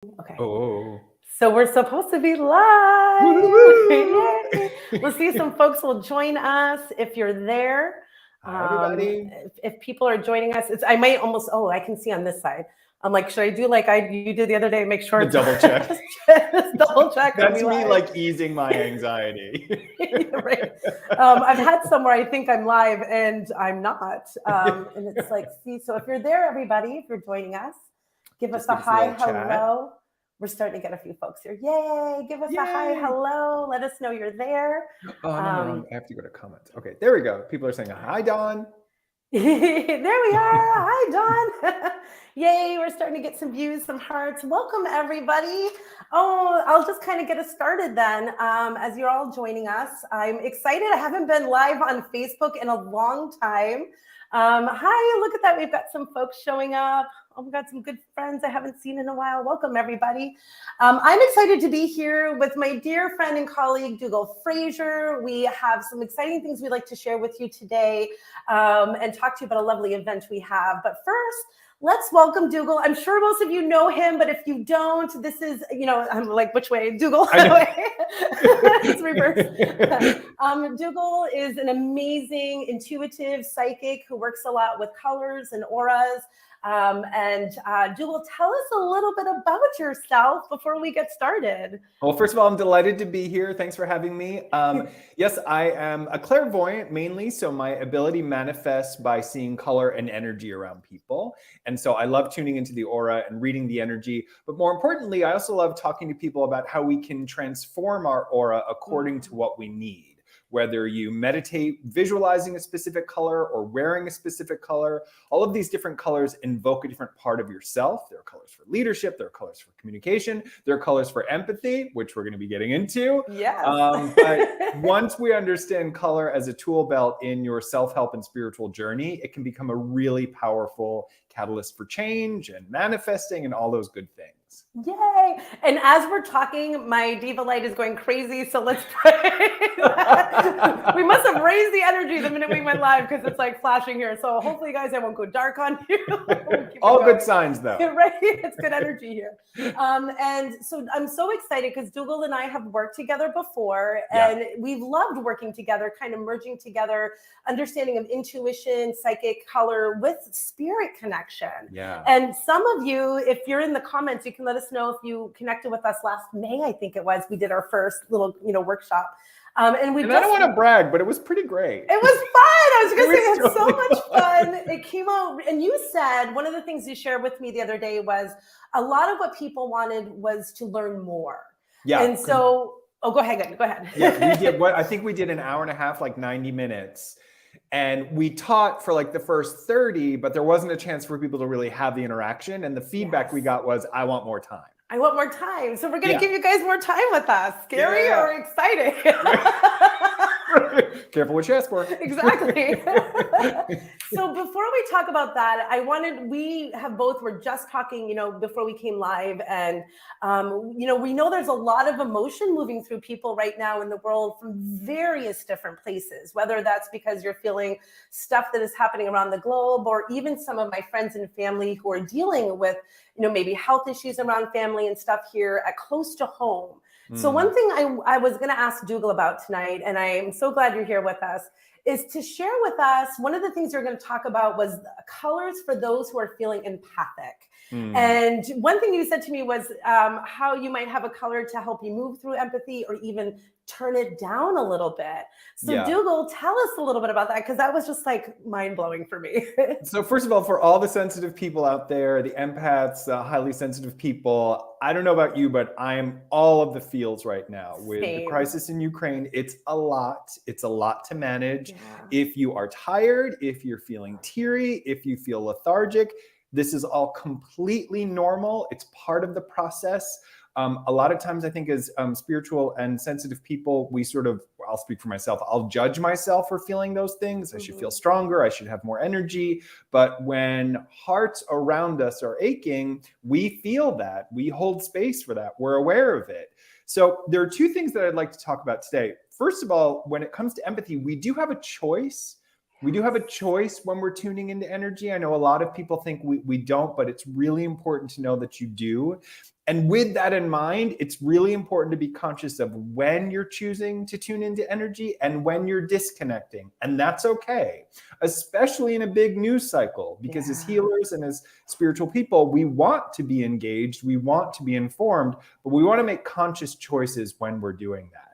Okay. Oh. So we're supposed to be live. Yay. We'll see some folks will join us if you're there. Hi, everybody. If people are joining us, I might almost, I can see on this side. I'm like, should I do like you did the other day, make sure The it's double check. just double check. That's me like easing my anxiety. Right. I've had some where I think I'm live and I'm not. And it's like, see, so if you're there, everybody, if you're joining us, give us a hi, hello. We're starting to get a few folks here. Yay! Give us a hi, hello. Let us know you're there. Oh, I'm on the wrong. I have to go to comments. Okay, there we go. People are saying hi, Dawn. There we are. Hi, Dawn. Yay, we're starting to get some views, some hearts. Welcome, everybody. Oh, I'll just kind of get us started then. As you're all joining us, I'm excited. I haven't been live on Facebook in a long time. Hi, look at that. We've got some folks showing up. Oh, we've got some good friends I haven't seen in a while. Welcome, everybody. I'm excited to be here with my dear friend and colleague, Dougall Fraser. We have some exciting things we'd like to share with you today and talk to you about a lovely event we have. But first, let's welcome Dougall. I'm sure most of you know him, but if you don't, this is, I'm like, which way? Dougall. It's reverse. Dougall is an amazing, intuitive psychic who works a lot with colors and auras. Dougall, tell us a little bit about yourself before we get started. Well, first of all, I'm delighted to be here. Thanks for having me. Yes, I am a clairvoyant mainly, so my ability manifests by seeing color and energy around people. And so I love tuning into the aura and reading the energy. But more importantly, I also love talking to people about how we can transform our aura according to what we need. Whether you meditate visualizing a specific color or wearing a specific color, all of these different colors invoke a different part of yourself. There are colors for leadership, there are colors for communication, there are colors for empathy, which we're going to be getting into. Yes. But once we understand color as a tool belt in your self-help and spiritual journey, it can become a really powerful catalyst for change and manifesting and all those good things. Yay! And as we're talking, my diva light is going crazy, so let's pray. We must have raised the energy the minute we went live because it's like flashing here. So hopefully, guys, I won't go dark on you. All good signs, though. Right? It's good energy here. And so I'm so excited because Dougall and I have worked together before, and we've loved working together, kind of merging together, understanding of intuition, psychic color with spirit connection. Yeah. And some of you, if you're in the comments, you can let us know if you connected with us last May, I think it was. We did our first little, workshop. And I don't want to brag, but it was pretty great. It was fun. I was going to say, it was so much fun. It came out, and you said, one of the things you shared with me the other day was a lot of what people wanted was to learn more. Yeah. And so, go ahead. Yeah, we did I think we did an hour and a half, like 90 minutes. And we taught for like the first 30, but there wasn't a chance for people to really have the interaction. And the feedback we got was, I want more time. I want more time. So we're going to give you guys more time with us. Scary or exciting? Careful what you ask for. Exactly. So before we talk about that, we were just talking, before we came live. And, we know there's a lot of emotion moving through people right now in the world from various different places, whether that's because you're feeling stuff that is happening around the globe, or even some of my friends and family who are dealing with, maybe health issues around family and stuff here at close to home. So one thing I was going to ask Dougall about tonight, and I'm so glad you're here with us, is to share with us, one of the things you're going to talk about was colors for those who are feeling empathic. And one thing you said to me was how you might have a color to help you move through empathy or even turn it down a little bit. So Dougall, tell us a little bit about that, because that was just like mind-blowing for me. So first of all, for all the sensitive people out there, the empaths, highly sensitive people, I don't know about you, but I'm all of the feels right now with the crisis in Ukraine. It's a lot. It's a lot to manage. If you are tired, if you're feeling teary, if you feel lethargic, this is all completely normal. It's part of the process. A lot of times I think as spiritual and sensitive people, I'll speak for myself, I'll judge myself for feeling those things. I should feel stronger. I should have more energy. But when hearts around us are aching, we feel that. We hold space for that. We're aware of it. So there are two things that I'd like to talk about today. First of all, when it comes to empathy, we do have a choice We do have a choice when we're tuning into energy. I know a lot of people think we don't, but it's really important to know that you do. And with that in mind, it's really important to be conscious of when you're choosing to tune into energy and when you're disconnecting. And that's okay, especially in a big news cycle, because as healers and as spiritual people, we want to be engaged, we want to be informed, but we want to make conscious choices when we're doing that.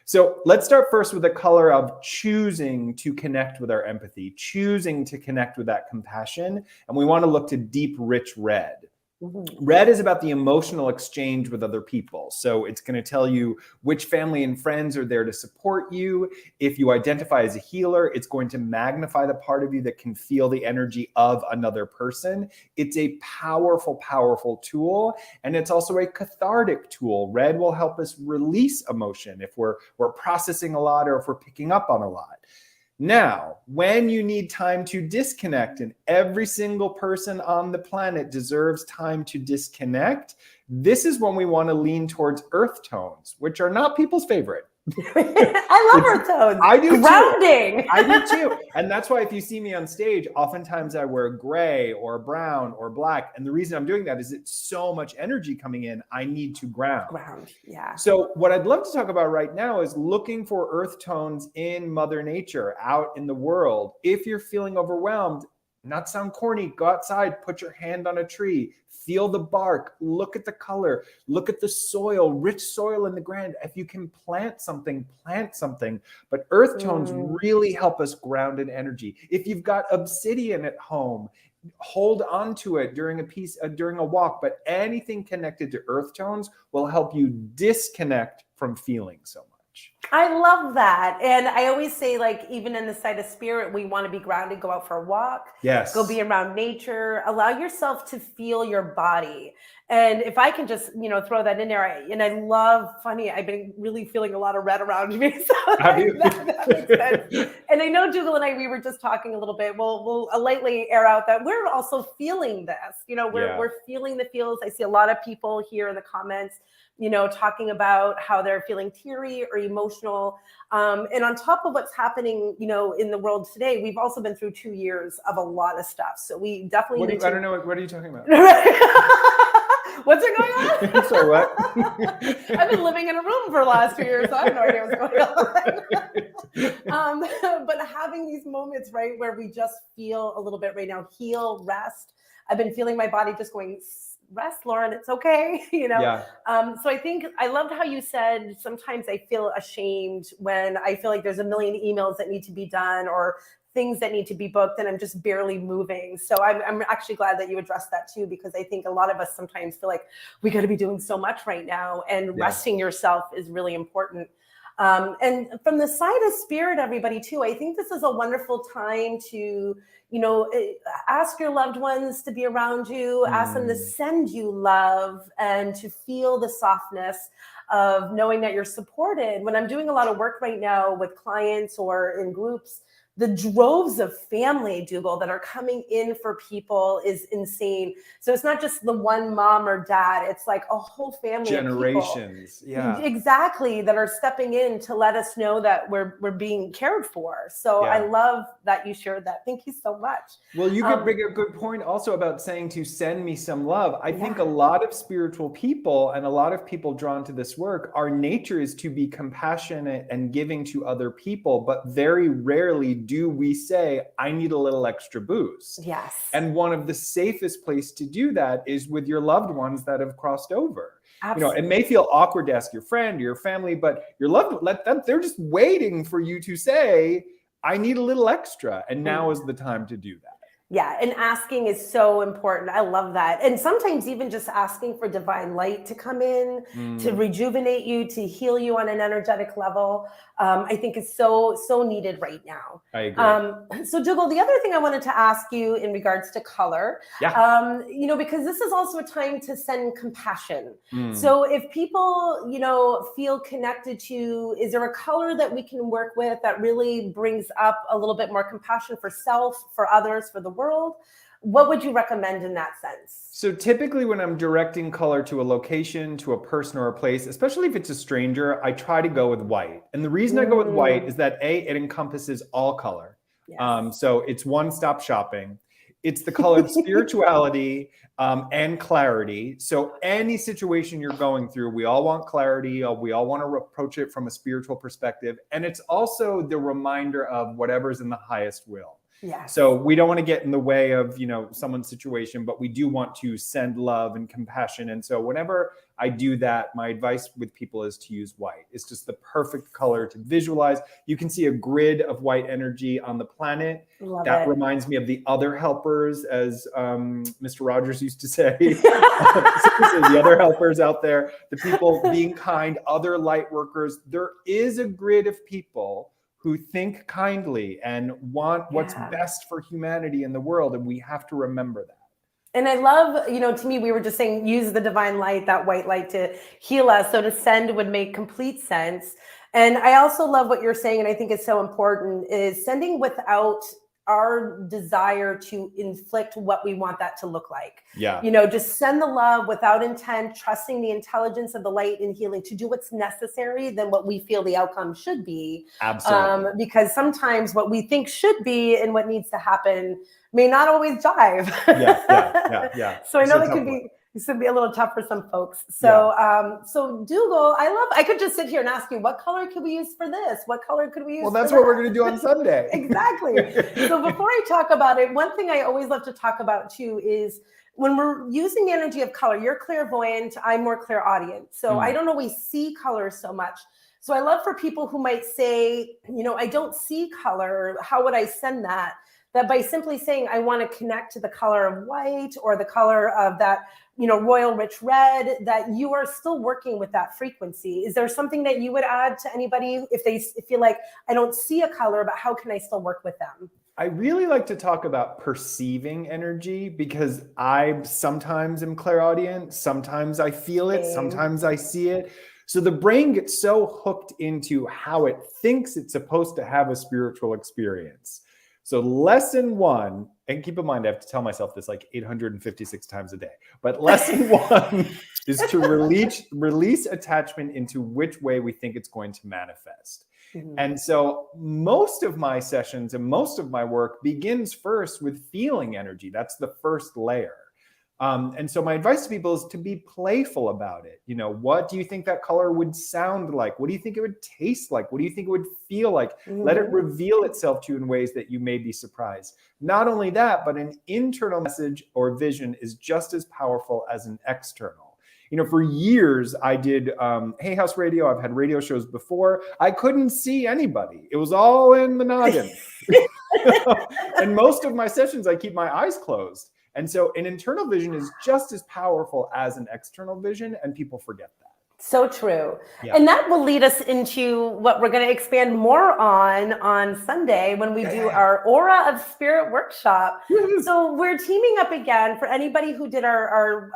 So let's start first with the color of choosing to connect with our empathy, choosing to connect with that compassion. And we want to look to deep, rich red. Red is about the emotional exchange with other people. So it's going to tell you which family and friends are there to support you. If you identify as a healer, it's going to magnify the part of you that can feel the energy of another person. It's a powerful, powerful tool. And it's also a cathartic tool. Red will help us release emotion if we're processing a lot or if we're picking up on a lot. Now, when you need time to disconnect, and every single person on the planet deserves time to disconnect, this is when we want to lean towards earth tones, which are not people's favorite. I love earth tones. I do grounding. Too. I do too. And that's why if you see me on stage, oftentimes I wear gray or brown or black. And the reason I'm doing that is it's so much energy coming in. I need to ground. Yeah. So what I'd love to talk about right now is looking for earth tones in Mother Nature, out in the world. If you're feeling overwhelmed, not sound corny, go outside, put your hand on a tree, feel the bark, look at the color, look at the soil, rich soil in the ground. If you can plant something, plant something. But earth tones really help us ground in energy. If you've got obsidian at home, hold on to it during a walk. But anything connected to earth tones will help you disconnect from feeling so much. I love that. And I always say, like, even in the side of spirit, we want to be grounded, go out for a walk, go be around nature, allow yourself to feel your body. And if I can just, throw that in there, and I love, I've been really feeling a lot of red around me. So that makes sense. And I know Dougall and we were just talking a little bit. We'll lightly air out that we're also feeling this. We're feeling the feels. I see a lot of people here in the comments, talking about how they're feeling teary or emotional. And on top of what's happening, in the world today, we've also been through 2 years of a lot of stuff. So we definitely I don't know. What are you talking about? What's it going on? So what? I've been living in a room for the last 2 years, so I have no idea what's going on. But having these moments, right, where we just feel a little bit right now, heal, rest. I've been feeling my body just going, rest, Lauren, it's okay. So I think I loved how you said sometimes I feel ashamed when I feel like there's a million emails that need to be done or things that need to be booked and I'm just barely moving. So I'm actually glad that you addressed that too, because I think a lot of us sometimes feel like we got to be doing so much right now, and resting yourself is really important. And from the side of spirit, everybody too, I think this is a wonderful time to, ask your loved ones to be around you, ask them to send you love and to feel the softness of knowing that you're supported. When I'm doing a lot of work right now with clients or in groups, the droves of family, Dougall, that are coming in for people is insane. So it's not just the one mom or dad, it's like a whole family generations of people, exactly, that are stepping in to let us know that we're being cared for. So I love that you shared that. Thank you so much. Well, you could bring a good point also about saying to send me some love. I think a lot of spiritual people and a lot of people drawn to this work, our nature is to be compassionate and giving to other people, but very rarely do we say, I need a little extra boost. Yes. And one of the safest place to do that is with your loved ones that have crossed over. Absolutely. It may feel awkward to ask your friend or your family, but your loved one, they're just waiting for you to say, I need a little extra. And now is the time to do that. Yeah, and asking is so important. I love that. And sometimes even just asking for divine light to come in, to rejuvenate you, to heal you on an energetic level, I think is so needed right now. I agree. So Dougall, the other thing I wanted to ask you in regards to color, because this is also a time to send compassion. So if people, feel connected to, is there a color that we can work with that really brings up a little bit more compassion for self, for others, for the world? What would you recommend in that sense? So typically when I'm directing color to a location, to a person or a place, especially if it's a stranger, I try to go with white. And the reason I go with white is that A, it encompasses all color. Yes. So it's one-stop shopping. It's the color of spirituality and clarity. So any situation you're going through, we all want clarity. We all want to approach it from a spiritual perspective. And it's also the reminder of whatever's in the highest will. Yes. So we don't want to get in the way of, someone's situation, but we do want to send love and compassion. And so whenever I do that, my advice with people is to use white. It's just the perfect color to visualize. You can see a grid of white energy on the planet. Love that it. reminds me of the other helpers, as Mr. Rogers used to say. The other helpers out there, the people being kind, other light workers. There is a grid of people who think kindly and want what's best for humanity in the world. And we have to remember that. And I love, to me, we were just saying, use the divine light, that white light, to heal us. So to send would make complete sense. And I also love what you're saying, and I think it's so important, is sending without our desire to inflict what we want that to look like. Yeah. Just send the love without intent, trusting the intelligence of the light and healing to do what's necessary than what we feel the outcome should be. Absolutely. Because sometimes what we think should be and what needs to happen may not always jive. Yeah. So I know that can be a little tough for some folks. So, so Dougall, I could just sit here and ask you, what color could we use for this? What color could we use? Well, that's for what we're going to do on Sunday. Exactly. So before I talk about it, one thing I always love to talk about too is when we're using the energy of color. You're clairvoyant, I'm more clairaudient. So I don't always see color so much. So I love for people who might say, I don't see color. How would I send that? That by simply saying, I want to connect to the color of white or the color of that, royal rich red, that you are still working with that frequency. Is there something that you would add to anybody if they feel like, I don't see a color, but how can I still work with them? I really like to talk about perceiving energy, because I sometimes am clairaudient, sometimes I feel it, sometimes I see it. So the brain gets so hooked into how it thinks it's supposed to have a spiritual experience. So lesson one, and keep in mind, I have to tell myself this like 856 times a day, but lesson one is to release attachment into which way we think it's going to manifest. And so most of my sessions and most of my work begins first with feeling energy. That's the first layer. And so my advice to people is to be playful about it. What do you think that color would sound like? What do you think it would taste like? What do you think it would feel like? Let it reveal itself to you in ways that you may be surprised. Not only that, but an internal message or vision is just as powerful as an external. For years I did Hay House radio. I've had radio shows before. I couldn't see anybody. It was all in the noggin. And most of my sessions, I keep my eyes closed. And so an internal vision is just as powerful as an external vision, and people forget that. So true. Yeah. And that will lead us into what we're going to expand more on Sunday when we do our Aura of Spirit workshop. So we're teaming up again. For anybody who did our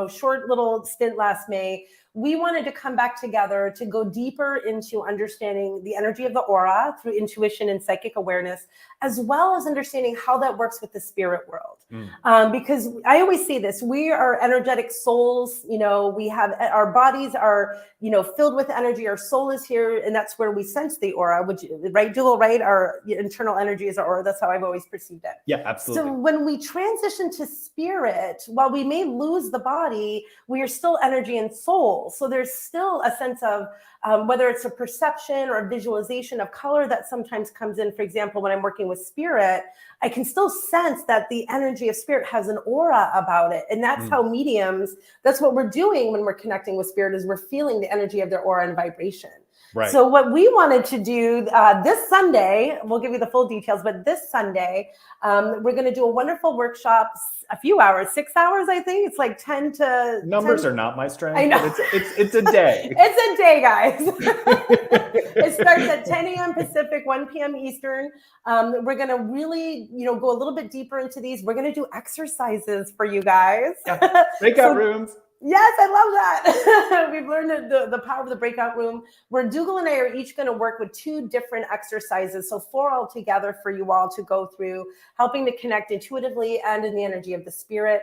short little stint last May, we wanted to come back together to go deeper into understanding the energy of the aura through intuition and psychic awareness, as well as understanding how that works with the spirit world. Because I always say this, we are energetic souls. We have, our bodies are, filled with energy. Our soul is here, and that's where we sense the aura, which, right, Dougall, right? Our internal energy is our aura. That's how I've always perceived it. Yeah, absolutely. So when we transition to spirit, while we may lose the body, we are still energy and soul. So there's still a sense of whether it's a perception or a visualization of color that sometimes comes in. For example, when I'm working with spirit, I can still sense that the energy of spirit has an aura about it. And that's how mediums, that's what we're doing when we're connecting with spirit, is we're feeling the energy of their aura and vibration. Right. So what we wanted to do this Sunday, we'll give you the full details, but this Sunday, we're going to do a wonderful workshop, a few hours, 6 hours, I think. It's like 10 to... Numbers 10. are not my strength. I know. But it's a day. It's a day, guys. It starts at 10 a.m. Pacific, 1 p.m. Eastern. We're going to really, go a little bit deeper into these. We're going to do exercises for you guys. Yeah. Breakout rooms. Yes, I love that. We've learned the power of the breakout room, where Dougall and I are each going to work with 2 different exercises. So 4 altogether for you all to go through, helping to connect intuitively and in the energy of the spirit.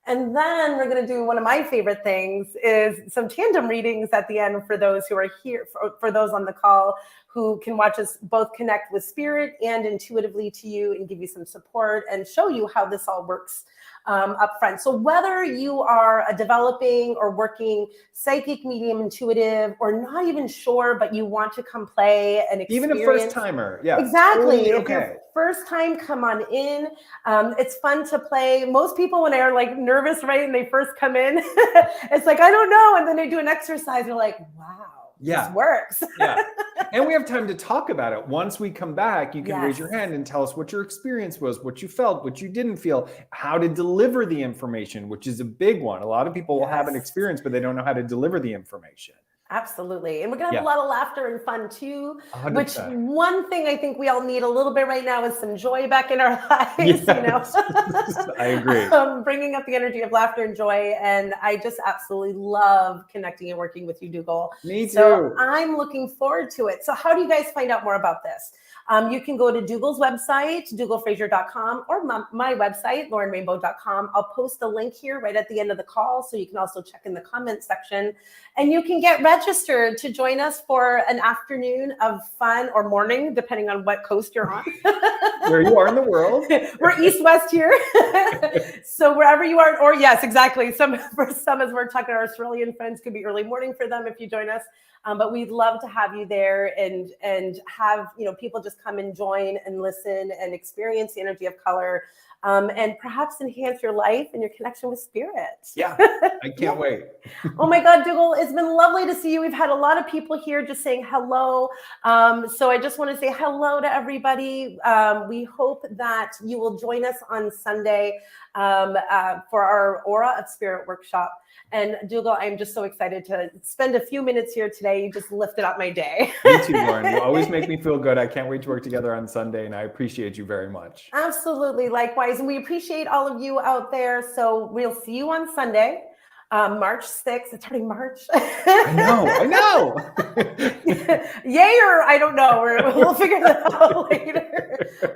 And then we're going to do one of my favorite things is some tandem readings at the end for those who are here, for those on the call who can watch us both connect with spirit and intuitively to you and give you some support and show you how this all works up front. So whether you are a developing or working psychic, medium, intuitive, or not even sure, but you want to come play and experience. Even a first timer. Yeah. Exactly. Totally if you're first time, come on in. It's fun to play. Most people, when they're like nervous, right, and they first come in, it's like, I don't know. And then they do an exercise. They're like, wow. Yeah. This works. Yeah. And we have time to talk about it. Once we come back, you can Yes. raise your hand and tell us what your experience was, what you felt, what you didn't feel, how to deliver the information, which is a big one. A lot of people will have an experience, but they don't know how to deliver the information. Absolutely. And we're going to have a lot of laughter and fun too, 100%. which one thing I think we all need a little bit right now is some joy back in our lives, Yes. you know. I agree. Bringing up the energy of laughter and joy. And I just absolutely love connecting and working with you, Dougall. Me too. So I'm looking forward to it. So how do you guys find out more about this? You can go to Dougall's website, dougallfraser.com, or my website, laurenrainbow.com. I'll post a link here right at the end of the call, so you can also check in the comments section. And you can get registered to join us for an afternoon of fun, or morning, depending on what coast you're on. Where you are in the world. We're east-west here. So wherever you are, or yes, exactly. For some, as we're talking, our Australian friends, could be early morning for them if you join us. But we'd love to have you there and have, you know, people just come and join and listen and experience the energy of color, and perhaps enhance your life and your connection with spirit. Yeah, I can't wait. Oh my God, Dougall, it's been lovely to see you. We've had a lot of people here just saying hello. So I just want to say hello to everybody. We hope that you will join us on Sunday for our Aura of Spirit workshop. And Dougall, I'm just so excited to spend a few minutes here today. You just lifted up my day. Me too, Lauren. You always make me feel good. I can't wait to work together on Sunday, and I appreciate you very much. Absolutely. Likewise. And we appreciate all of you out there. So we'll see you on Sunday, March 6th. It's already March. I know. Yay, or I don't know. We'll figure that out later.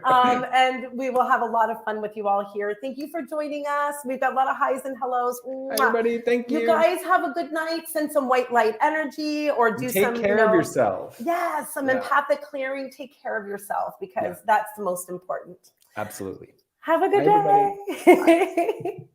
And we will have a lot of fun with you all here. Thank you for joining us. We've got a lot of highs and hellos. Hi, everybody. Thank you. You guys have a good night. Send some white light energy, or do take some care of yourself. Yeah, some empathic clearing. Take care of yourself, because that's the most important. Absolutely. Have a good Bye, day.